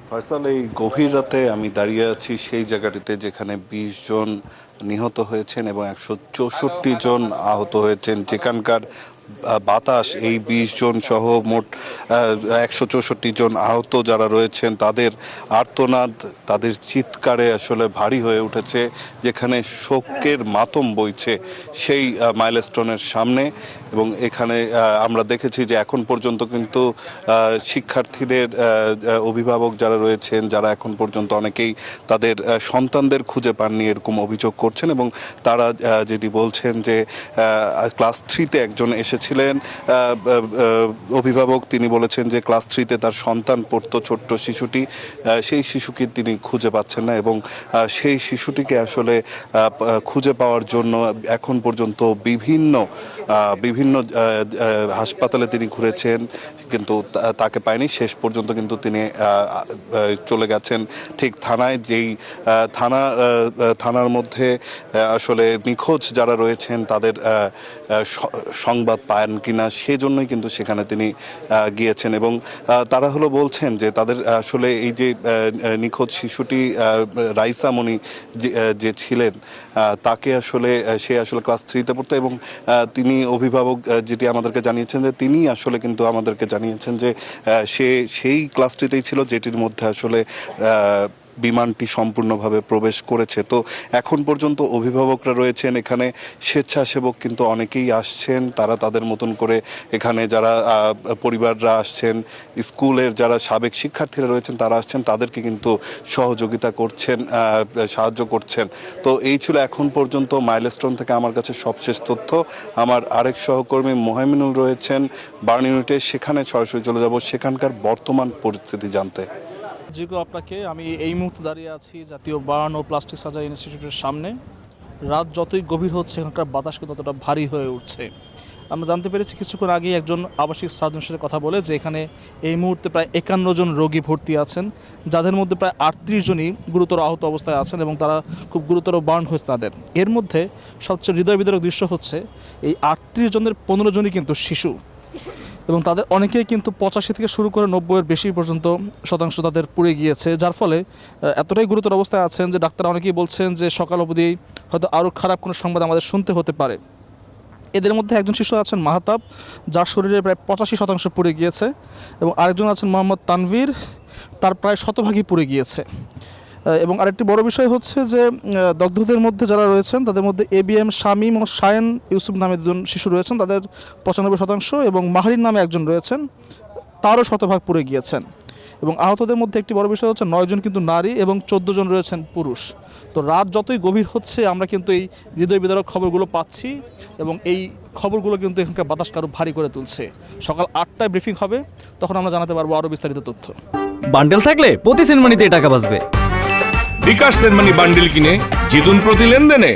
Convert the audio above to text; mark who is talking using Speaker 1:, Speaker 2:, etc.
Speaker 1: ফয়সাল, এই গভীর রাতে আমি দাঁড়িয়ে আছি সেই জায়গাটিতে যেখানে ২০ জন নিহত হয়েছেন এবং ১৬৪ জন আহত হয়েছেন। যেখানকার বাতাস এই ২০ জন সহ মোট ১৬৪ জন আহত যারা রয়েছেন তাদের আর্তনাদ, তাদের চিৎকারে আসলে ভারী হয়ে উঠেছে। যেখানে শোকের মাতম বইছে সেই মাইলস্টোনের সামনে। এবং এখানে আমরা দেখেছি যে এখন পর্যন্ত কিন্তু শিক্ষার্থীদের অভিভাবক যারা রয়েছেন, যারা এখন পর্যন্ত অনেকেই তাদের সন্তানদের খুঁজে পাননি এরকম অভিযোগ করছেন। এবং তারা যেটি বলছেন যে ক্লাস 3-তে একজন এসেছিলেন অভিভাবক, তিনি বলেছেন যে ক্লাস 3-তে তার সন্তান পড়তো, ছোট্ট শিশুটি, সেই শিশুকে তিনি খুঁজে পাচ্ছেন না। এবং সেই শিশুটিকে আসলে খুঁজে পাওয়ার জন্য এখন পর্যন্ত বিভিন্ন হাসপাতালে তিনি ঘুরেছেন, কিন্তু তাকে পায়নি। শেষ পর্যন্ত কিন্তু তিনি চলে গেছেন ঠিক থানায়, যেই থানার মধ্যে আসলে নিখোঁজ যারা রয়েছেন তাদের সংবাদ পান কিনা সেজন্যই কিন্তু সেখানে তিনি গিয়েছেন। এবং তারা বলছেন যে তাদের আসলে এই যে নিখোঁজ শিশুটি রাইসা মনি যে ছিলেন, তাকে সে আসলে ক্লাস 3-তে পড়তো। এবং তিনি অভিভাবক যেটি আমাদেরকে জানিয়েছেন যে তিনি আসলে কিন্তু আমাদেরকে জানিয়েছেন যে সে সেই ক্লাসটিতেই ছিল যেটির মধ্যে আসলে বিমানটি সম্পূর্ণভাবে প্রবেশ করেছে। তো এখন পর্যন্ত অভিভাবকরা রয়েছেন এখানে, স্বেচ্ছাসেবক কিন্তু অনেকেই আসছেন, তারা তাদের মতন করে এখানে যারা পরিবাররা আসছেন, স্কুলের যারা সাবেক শিক্ষার্থীরা রয়েছেন তারা আসছেন, তাদেরকে কিন্তু সহযোগিতা করছেন, সাহায্য করছেন। তো এই ছিল এখন পর্যন্ত মাইলস্টোন থেকে আমার কাছে সবশেষ তথ্য। আমার আরেক সহকর্মী মোহাইমিনুল রয়েছেন বার্ন ইউনিটে, সেখানে সরাসরি চলে যাব সেখানকার বর্তমান পরিস্থিতি জানতে।
Speaker 2: জিগো, আপনাকে আমি এই মুহূর্তে দাঁড়িয়ে আছি জাতীয় বার্ন ও প্লাস্টিক সার্জারি ইনস্টিটিউটের সামনে। রাত যতই গভীর হচ্ছে এখানকার বাতাস কিন্তু ততটা ভারী হয়ে উঠছে। আমরা জানতে পেরেছি কিছুক্ষণ আগেই একজন আবাসিক সার্জনের সাথে কথা বলে যে এখানে এই মুহূর্তে প্রায় ৫১ জন রোগী ভর্তি আছেন, যাদের মধ্যে প্রায় ৩৮ জনই গুরুতর আহত অবস্থায় আছেন এবং তারা খুব গুরুতর বার্ন হয়েছে তাদের। এর মধ্যে সবচেয়ে হৃদয় বিদারক দৃশ্য হচ্ছে এই ৩৮ জনের ১৫ জনই কিন্তু শিশু, এবং তাদের অনেকেই কিন্তু ৮৫ থেকে শুরু করে ৯০-এর বেশি পর্যন্ত শতাংশ তাদের পুড়ে গিয়েছে, যার ফলে এতটাই গুরুতর অবস্থায় আছেন যে ডাক্তার অনেকেই বলছেন যে সকাল অবধি হয়তো আরও খারাপ কোনো সংবাদ আমাদের শুনতে হতে পারে। এদের মধ্যে একজন শিশু আছেন মাহতাব, যার শরীরে প্রায় ৮৫% পুড়ে গিয়েছে, এবং আরেকজন আছেন মোহাম্মদ তানভীর, তার প্রায় শতভাগই পুড়ে গিয়েছে। এবং আরেকটি বড় বিষয় হচ্ছে যে দগ্ধদের মধ্যে যারা রয়েছেন তাদের মধ্যে ABM শামীম ও শায়েন ইউসুফ নামে দুজন শিশু রয়েছেন, তাদের ৯৫%, এবং মাহরিন নামে একজন রয়েছেন, তারও শতভাগ পুড়ে গিয়েছেন। এবং আহতদের মধ্যে একটি বড় বিষয় হচ্ছে ৯ জন কিন্তু নারী এবং ১৪ জন রয়েছেন পুরুষ। তো রাত যতই গভীর হচ্ছে আমরা কিন্তু এই হৃদয় বিদারক খবরগুলো পাচ্ছি, এবং এই খবরগুলো কিন্তু এখানকার বাতাসকে আরও ভারী করে তুলছে। সকাল ৮টায় ব্রিফিং হবে, তখন আমরা জানাতে পারবো আরও বিস্তারিত তথ্য।
Speaker 3: বান্ডেল থাকলে প্রতি সেনমানিতে টাকা বাঁচবে।
Speaker 4: বিকাশ সেনমানি বান্ডেল কিনে জিতুন প্রতি লেনদেনে।